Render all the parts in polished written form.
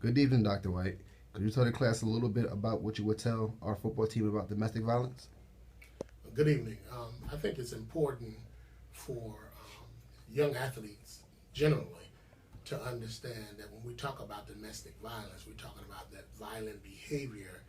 Good evening, Dr. White. Could you tell the class a little bit about what you would tell our football team about domestic violence? Good evening. I think it's important for young athletes generally to understand that when we talk about domestic violence, we're talking about that violent behavior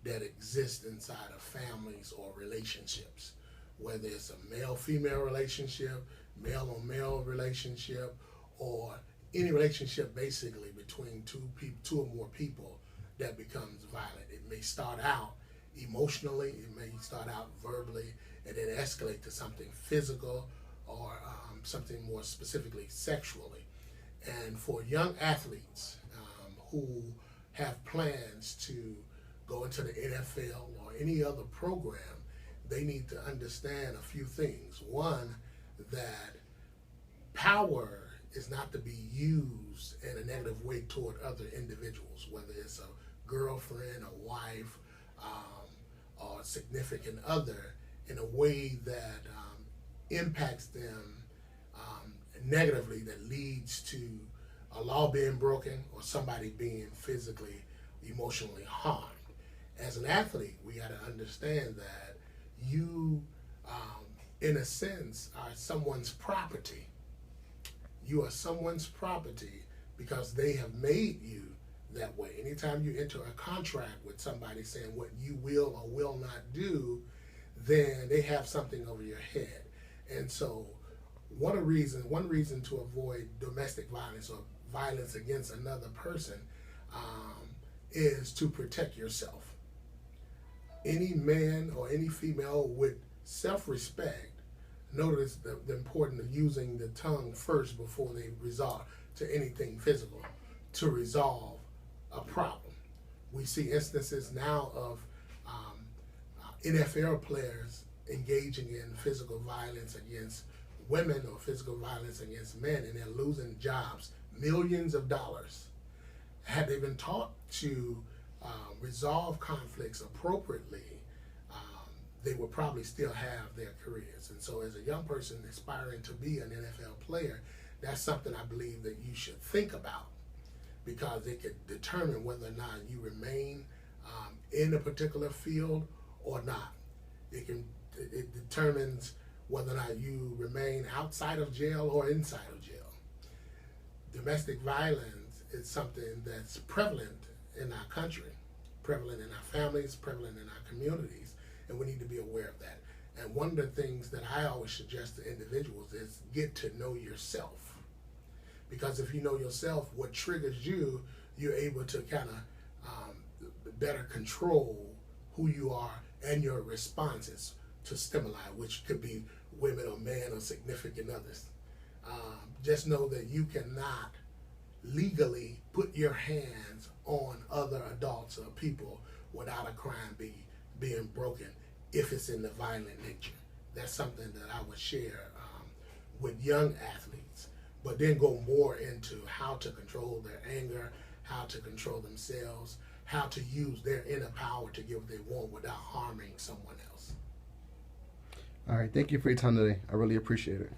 that exists inside of families or relationships, whether it's a male-female relationship, male-on-male relationship, or any relationship basically between two or more people that becomes violent. It may start out emotionally, it may start out verbally, and then escalate to something physical or something more specifically sexually. And for young athletes who have plans to go into the NFL or any other program, they need to understand a few things. One, that power is not to be used in a negative way toward other individuals, whether it's a girlfriend, a wife, or a significant other, in a way that impacts them negatively, that leads to a law being broken or somebody being physically, emotionally harmed. As an athlete, we got to understand that you, in a sense, are someone's property. You are someone's property because they have made you that way. Anytime you enter a contract with somebody saying what you will or will not do, then they have something over your head. And so one reason to avoid domestic violence or violence against another person is to protect yourself. Any man or any female with self-respect notice the importance of using the tongue first before they resort to anything physical to resolve a problem. We see instances now of NFL players engaging in physical violence against women or physical violence against men, and they're losing jobs, millions of dollars. Had they been taught to resolve conflicts appropriately, they would probably still have their careers. And so as a young person aspiring to be an NFL player, that's something I believe that you should think about, because it could determine whether or not you remain in a particular field or not. It determines whether or not you remain outside of jail or inside of jail. Domestic violence is something that's prevalent in our country, prevalent in our families, prevalent in our communities, and we need to be aware of that. And one of the things that I always suggest to individuals is get to know yourself. Because if you know yourself, what triggers you, you're able to kind of better control who you are and your responses to stimuli, which could be women or men or significant others. Just know that you cannot legally put your hands on other adults or people without a crime being broken if it's in the violent nature. That's something that I would share with young athletes, but then go more into how to control their anger, how to control themselves, how to use their inner power to get what they want without harming someone else. All right, thank you for your time today. I really appreciate it.